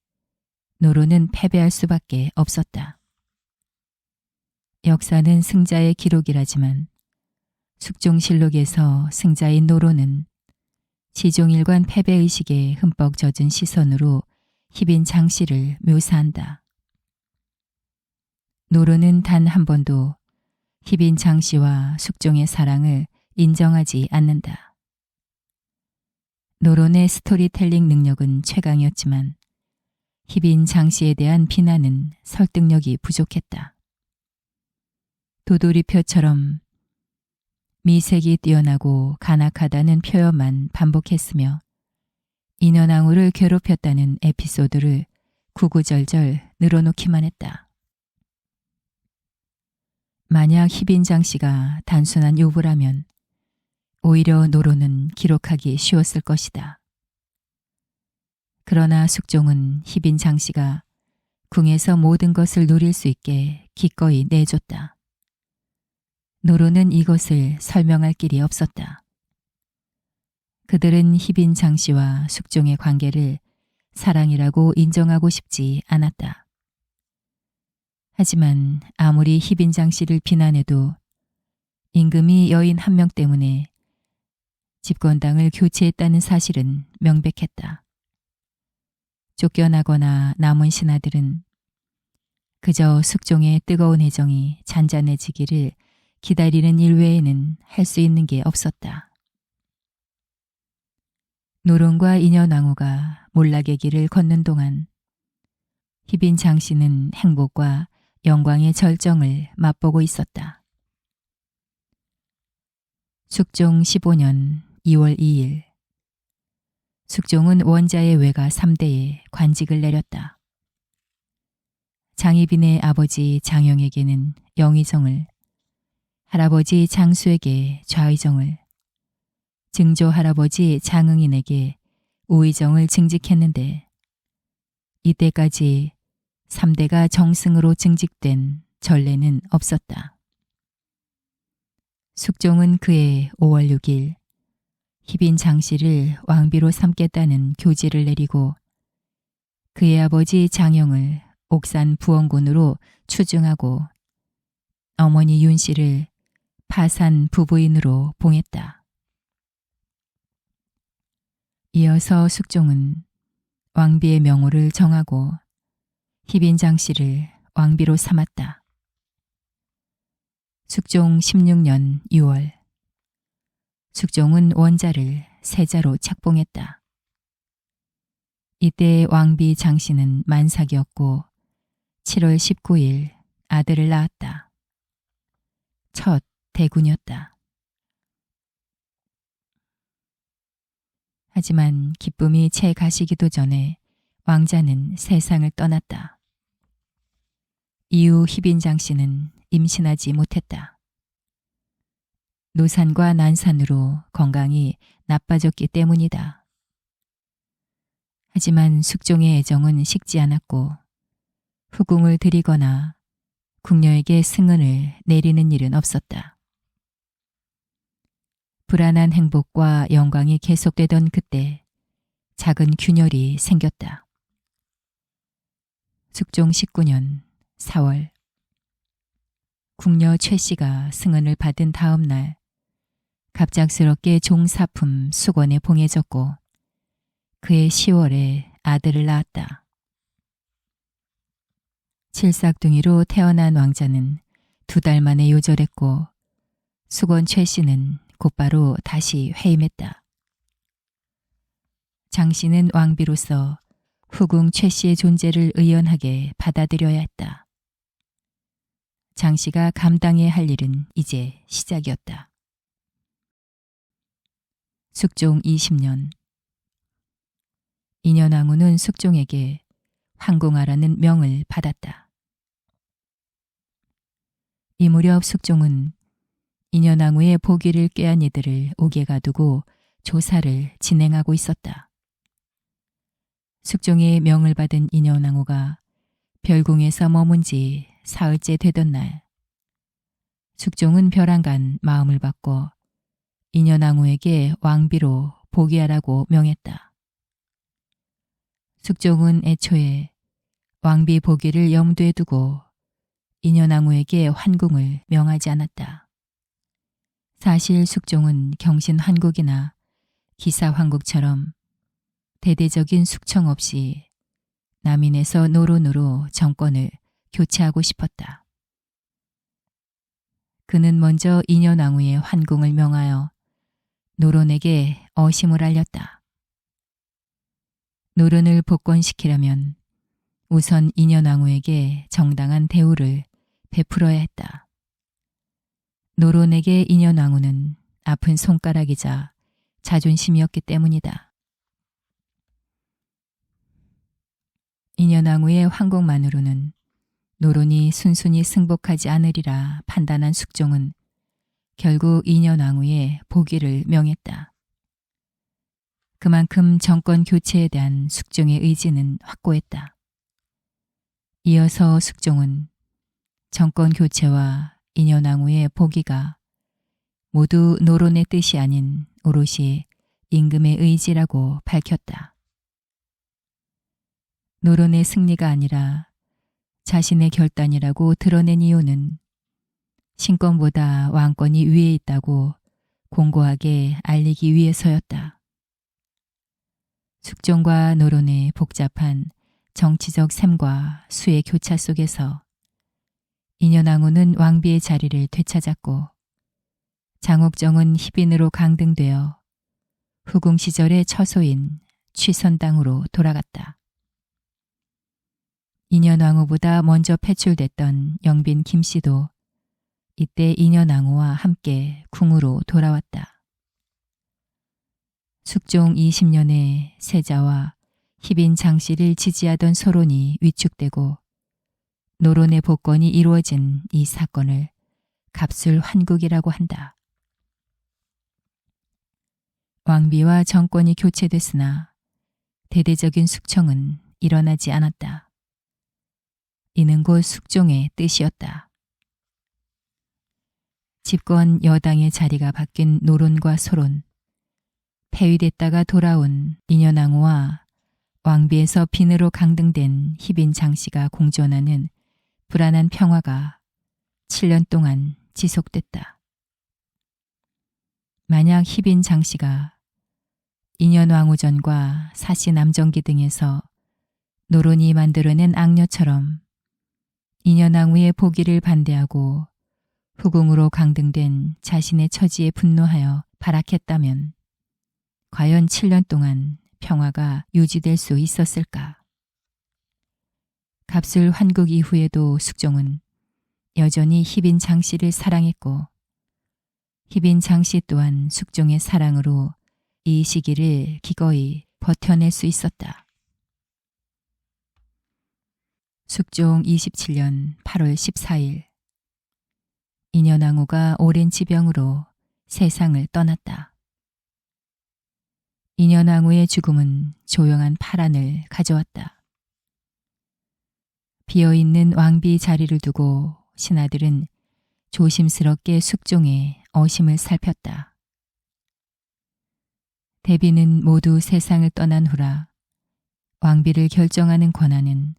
노로는 패배할 수밖에 없었다. 역사는 승자의 기록이라지만 숙종실록에서 승자인 노로는 지종일관 패배의식에 흠뻑 젖은 시선으로 희빈 장 씨를 묘사한다. 노로는 단 한 번도 희빈 장 씨와 숙종의 사랑을 인정하지 않는다. 노론의 스토리텔링 능력은 최강이었지만 희빈 장 씨에 대한 비난은 설득력이 부족했다. 도돌이표처럼 미색이 뛰어나고 간악하다는 표현만 반복했으며 인현왕후를 괴롭혔다는 에피소드를 구구절절 늘어놓기만 했다. 만약 희빈장 씨가 단순한 유부라면 오히려 노로는 기록하기 쉬웠을 것이다. 그러나 숙종은 희빈장 씨가 궁에서 모든 것을 누릴 수 있게 기꺼이 내줬다. 노로는 이것을 설명할 길이 없었다. 그들은 희빈장 씨와 숙종의 관계를 사랑이라고 인정하고 싶지 않았다. 하지만 아무리 희빈장 씨를 비난해도 임금이 여인 한 명 때문에 집권당을 교체했다는 사실은 명백했다. 쫓겨나거나 남은 신하들은 그저 숙종의 뜨거운 애정이 잔잔해지기를 기다리는 일 외에는 할 수 있는 게 없었다. 노론과 인현왕후가 몰락의 길을 걷는 동안 희빈장 씨는 행복과 영광의 절정을 맛보고 있었다. 숙종 15년 2월 2일 숙종은 원자의 외가 3대에 관직을 내렸다. 장희빈의 아버지 장영에게는 영의정을, 할아버지 장수에게 좌의정을, 증조 할아버지 장응인에게 우의정을 증직했는데 이때까지 3대가 정승으로 증직된 전례는 없었다. 숙종은 그해 5월 6일 희빈장 씨를 왕비로 삼겠다는 교지를 내리고 그의 아버지 장영을 옥산 부원군으로 추증하고 어머니 윤 씨를 파산 부부인으로 봉했다. 이어서 숙종은 왕비의 명호를 정하고 희빈장 씨를 왕비로 삼았다. 숙종 16년 6월 숙종은 원자를 세자로 책봉했다. 이때 왕비 장씨는 만삭이었고 7월 19일 아들을 낳았다. 첫 대군이었다. 하지만 기쁨이 채 가시기도 전에 왕자는 세상을 떠났다. 이후 희빈장 씨는 임신하지 못했다. 노산과 난산으로 건강이 나빠졌기 때문이다. 하지만 숙종의 애정은 식지 않았고 후궁을 들이거나 궁녀에게 승은을 내리는 일은 없었다. 불안한 행복과 영광이 계속되던 그때 작은 균열이 생겼다. 숙종 19년 4월 궁녀 최 씨가 승은을 받은 다음 날 갑작스럽게 종사품 수건에 봉해졌고 그해 10월에 아들을 낳았다. 칠삭둥이로 태어난 왕자는 2달 만에 요절했고 수건 최 씨는 곧바로 다시 회임했다. 장 씨는 왕비로서 후궁 최 씨의 존재를 의연하게 받아들여야 했다. 장 씨가 감당해야 할 일은 이제 시작이었다. 숙종 20년 인현왕후는 숙종에게 황궁하라는 명을 받았다. 이 무렵 숙종은 인현왕후의 보기를 꾀한 이들을 옥에 가두고 조사를 진행하고 있었다. 숙종의 명을 받은 인현왕후가 별궁에서 머문 지 사흘째 되던 날 숙종은 벼랑간 마음을 바꿔 인현왕후에게 왕비로 복위하라고 명했다. 숙종은 애초에 왕비 복위를 염두에 두고 인현왕후에게 환궁을 명하지 않았다. 사실 숙종은 경신 환국이나 기사 환국처럼 대대적인 숙청 없이 남인에서 노론으로 정권을 교체하고 싶었다. 그는 먼저 인현왕후의 환궁을 명하여 노론에게 어심을 알렸다. 노론을 복권시키려면 우선 인현왕후에게 정당한 대우를 베풀어야 했다. 노론에게 인현왕후는 아픈 손가락이자 자존심이었기 때문이다. 인현왕후의 황공만으로는 노론이 순순히 승복하지 않으리라 판단한 숙종은 결국 인현왕후의 복위를 명했다. 그만큼 정권 교체에 대한 숙종의 의지는 확고했다. 이어서 숙종은 정권 교체와 인현왕후의 복위가 모두 노론의 뜻이 아닌 오롯이 임금의 의지라고 밝혔다. 노론의 승리가 아니라 자신의 결단이라고 드러낸 이유는 신권보다 왕권이 위에 있다고 공고하게 알리기 위해서였다. 숙종과 노론의 복잡한 정치적 셈과 수의 교차 속에서 인현왕후는 왕비의 자리를 되찾았고 장옥정은 희빈으로 강등되어 후궁 시절의 처소인 취선당으로 돌아갔다. 인현왕후보다 먼저 패출됐던 영빈 김씨도 이때 인현왕후와 함께 궁으로 돌아왔다. 숙종 20년에 세자와 희빈 장씨를 지지하던 서론이 위축되고 노론의 복권이 이루어진 이 사건을 갑술 환국이라고 한다. 왕비와 정권이 교체됐으나 대대적인 숙청은 일어나지 않았다. 이는 곧 숙종의 뜻이었다. 집권 여당의 자리가 바뀐 노론과 소론, 폐위됐다가 돌아온 인현왕후와 왕비에서 빈으로 강등된 희빈 장씨가 공존하는 불안한 평화가 7년 동안 지속됐다. 만약 희빈 장씨가 인현왕후전과 사시 남정기 등에서 노론이 만들어낸 악녀처럼 인현왕후의 복위를 반대하고 후궁으로 강등된 자신의 처지에 분노하여 발악했다면 과연 7년 동안 평화가 유지될 수 있었을까? 갑술 환국 이후에도 숙종은 여전히 희빈 장씨를 사랑했고 희빈 장씨 또한 숙종의 사랑으로 이 시기를 기꺼이 버텨낼 수 있었다. 숙종 27년 8월 14일 인현왕후가 오랜 지병으로 세상을 떠났다. 인현왕후의 죽음은 조용한 파란을 가져왔다. 비어있는 왕비 자리를 두고 신하들은 조심스럽게 숙종의 어심을 살폈다. 대비는 모두 세상을 떠난 후라 왕비를 결정하는 권한은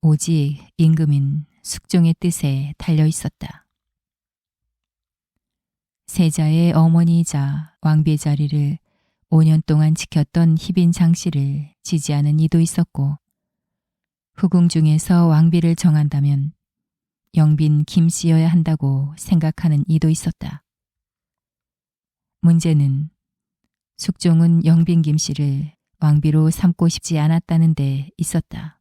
오직 임금인 숙종의 뜻에 달려 있었다. 세자의 어머니이자 왕비의 자리를 5년 동안 지켰던 희빈 장씨를 지지하는 이도 있었고 후궁 중에서 왕비를 정한다면 영빈 김씨여야 한다고 생각하는 이도 있었다. 문제는 숙종은 영빈 김씨를 왕비로 삼고 싶지 않았다는 데 있었다.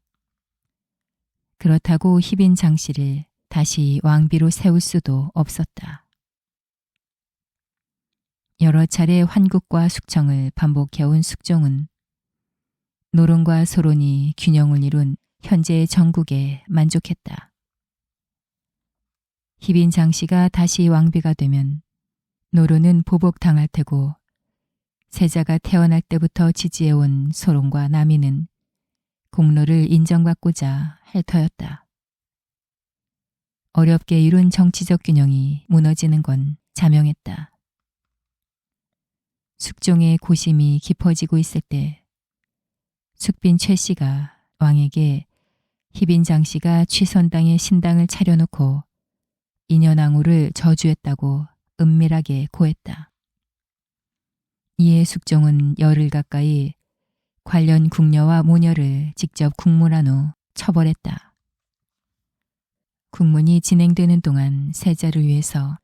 그렇다고 희빈 장씨를 다시 왕비로 세울 수도 없었다. 여러 차례 환국과 숙청을 반복해온 숙종은 노론과 소론이 균형을 이룬 현재의 정국에 만족했다. 희빈 장씨가 다시 왕비가 되면 노론은 보복당할 테고 세자가 태어날 때부터 지지해온 소론과 남이는 공로를 인정받고자 할 터였다. 어렵게 이룬 정치적 균형이 무너지는 건 자명했다. 숙종의 고심이 깊어지고 있을 때 숙빈 최씨가 왕에게 희빈 장씨가 취선당에 신당을 차려놓고 인현왕후를 저주했다고 은밀하게 고했다. 이에 숙종은 열흘 가까이 관련 궁녀와 모녀를 직접 국문한 후 처벌했다. 국문이 진행되는 동안 세자를 위해서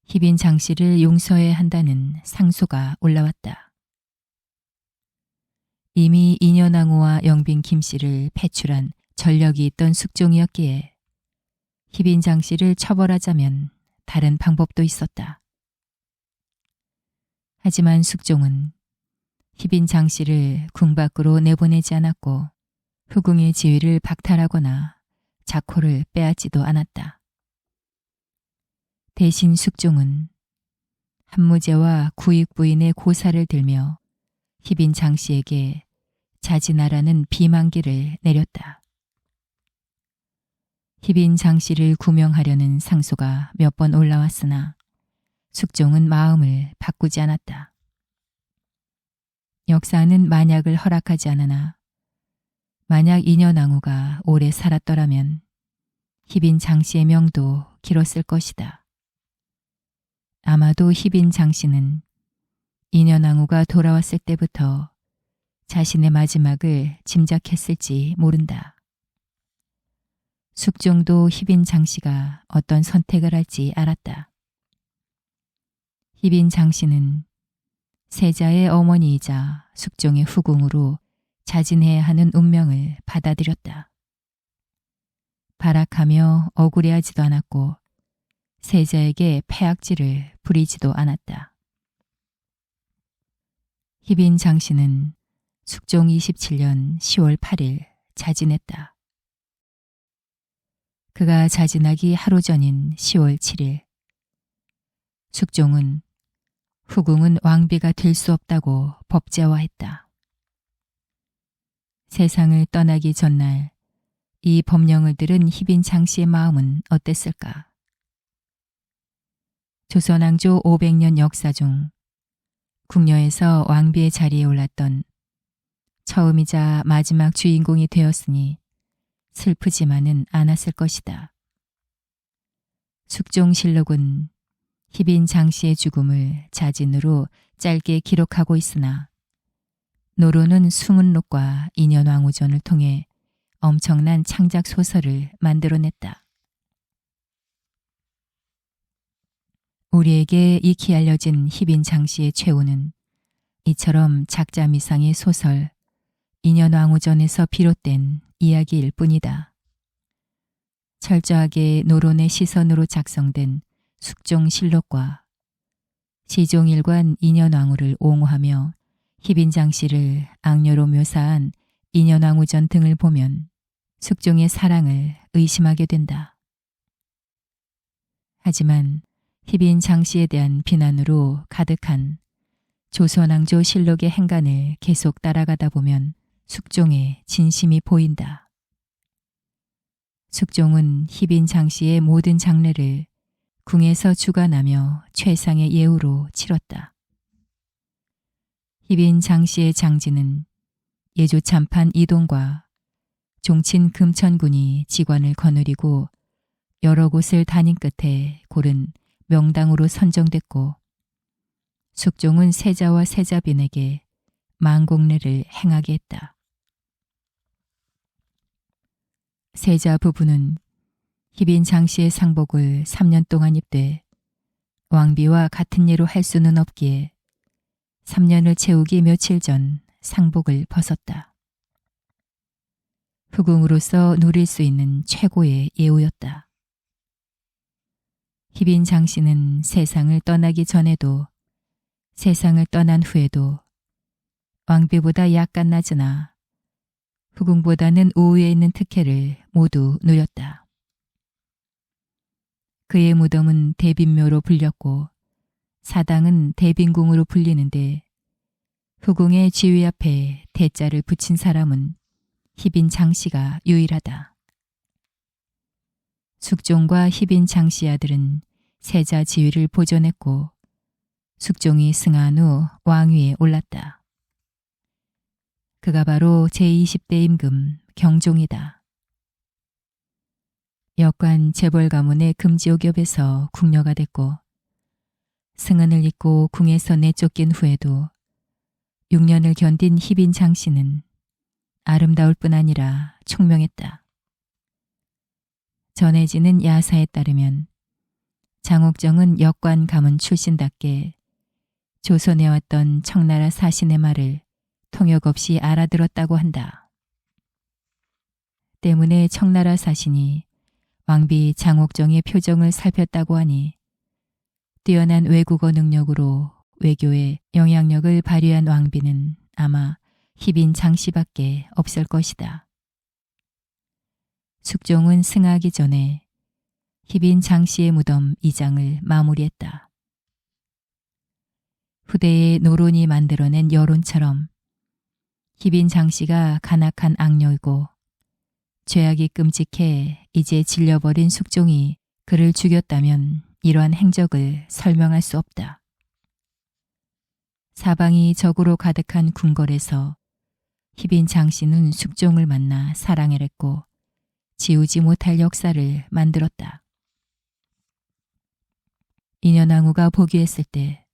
희빈 장씨를 용서해야 한다는 상소가 올라왔다. 이미 인현왕후와 영빈 김씨를 패출한 전력이 있던 숙종이었기에 희빈 장씨를 처벌하자면 다른 방법도 있었다. 하지만 숙종은 희빈 장씨를 궁 밖으로 내보내지 않았고 후궁의 지위를 박탈하거나 자코를 빼앗지도 않았다. 대신 숙종은 한무제와 구익 부인의 고사를 들며 희빈 장씨에게 자진하라는 비만기를 내렸다. 희빈 장씨를 구명하려는 상소가 몇 번 올라왔으나 숙종은 마음을 바꾸지 않았다. 역사는 만약을 허락하지 않으나 만약 인현왕후가 오래 살았더라면 희빈 장씨의 명도 길었을 것이다. 아마도 희빈 장씨는 인현왕후가 돌아왔을 때부터 자신의 마지막을 짐작했을지 모른다. 숙종도 희빈 장씨가 어떤 선택을 할지 알았다. 희빈 장씨는 세자의 어머니이자 숙종의 후궁으로 자진해야 하는 운명을 받아들였다. 발악하며 억울해하지도 않았고 세자에게 패악질을 부리지도 않았다. 희빈 장씨는 숙종 27년 10월 8일 자진했다. 그가 자진하기 하루 전인 10월 7일 숙종은 후궁은 왕비가 될 수 없다고 법제화했다. 세상을 떠나기 전날 이 법령을 들은 희빈 장씨의 마음은 어땠을까? 조선왕조 500년 역사 중 궁녀에서 왕비의 자리에 올랐던 처음이자 마지막 주인공이 되었으니 슬프지만은 않았을 것이다. 숙종실록은 희빈 장씨의 죽음을 자진으로 짧게 기록하고 있으나 노로는 숭은록과 인현왕후전을 통해 엄청난 창작 소설을 만들어냈다. 우리에게 익히 알려진 희빈 장씨의 최후는 이처럼 작자미상의 소설 인현왕후전에서 비롯된 이야기일 뿐이다. 철저하게 노론의 시선으로 작성된 숙종실록과 시종일관 인현왕후를 옹호하며 희빈 장씨를 악녀로 묘사한 인현왕후전 등을 보면 숙종의 사랑을 의심하게 된다. 하지만 희빈 장씨에 대한 비난으로 가득한 조선왕조 실록의 행간을 계속 따라가다 보면 숙종의 진심이 보인다. 숙종은 희빈 장씨의 모든 장례를 궁에서 주관하며 최상의 예우로 치렀다. 희빈 장씨의 장지는 예조 참판 이동과 종친 금천군이 직관을 거느리고 여러 곳을 다닌 끝에 고른 명당으로 선정됐고 숙종은 세자와 세자빈에게 망공례를 행하게 했다. 세자 부부는 희빈 장씨의 상복을 3년 동안 입되 왕비와 같은 예로 할 수는 없기에 3년을 채우기 며칠 전 상복을 벗었다. 후궁으로서 누릴 수 있는 최고의 예우였다. 희빈 장씨는 세상을 떠나기 전에도 세상을 떠난 후에도 왕비보다 약간 낮으나 후궁보다는 우위에 있는 특혜를 모두 누렸다. 그의 무덤은 대빈묘로 불렸고 사당은 대빈궁으로 불리는데 후궁의 지위 앞에 대자를 붙인 사람은 희빈 장씨가 유일하다. 숙종과 희빈 장씨 아들은 세자 지위를 보존했고 숙종이 승한 후 왕위에 올랐다. 그가 바로 제20대 임금 경종이다. 역관 재벌 가문의 금지옥엽에서 궁녀가 됐고 승은을 잇고 궁에서 내쫓긴 후에도 6년을 견딘 희빈 장씨는 아름다울 뿐 아니라 총명했다. 전해지는 야사에 따르면 장옥정은 역관 가문 출신답게 조선에 왔던 청나라 사신의 말을 통역 없이 알아들었다고 한다. 때문에 청나라 사신이 왕비 장옥정의 표정을 살폈다고 하니 뛰어난 외국어 능력으로 외교에 영향력을 발휘한 왕비는 아마 희빈 장씨밖에 없을 것이다. 숙종은 승하기 전에 희빈 장씨의 무덤 이장을 마무리했다. 후대의 노론이 만들어낸 여론처럼 희빈 장씨가 간악한 악녀이고 죄악이 끔찍해 이제 질려버린 숙종이 그를 죽였다면 이러한 행적을 설명할 수 없다. 사방이 적으로 가득한 궁궐에서 희빈 장씨는 숙종을 만나 사랑을 했고 지우지 못할 역사를 만들었다. 인현왕후가 보기했을 때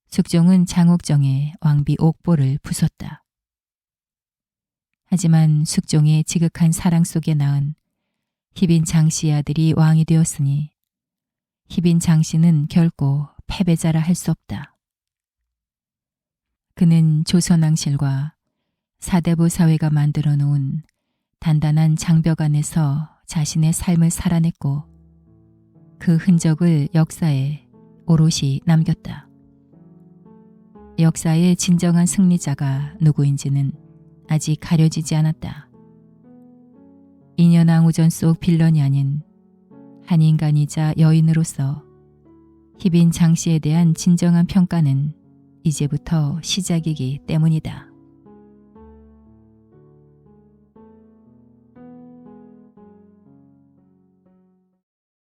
숙종은 장옥정의 왕비 옥보를 부쉈다. 하지만 숙종의 지극한 사랑 속에 낳은 희빈 장씨의 아들이 왕이 되었으니 희빈 장씨는 결코 패배자라 할 수 없다. 그는 조선왕실과 사대부 사회가 만들어 놓은 단단한 장벽 안에서 자신의 삶을 살아냈고 그 흔적을 역사에 오롯이 남겼다. 역사의 진정한 승리자가 누구인지는 아직 가려지지 않았다. 인현왕후전 속 빌런이 아닌 한 인간이자 여인으로서 희빈 장씨에 대한 진정한 평가는 이제부터 시작이기 때문이다.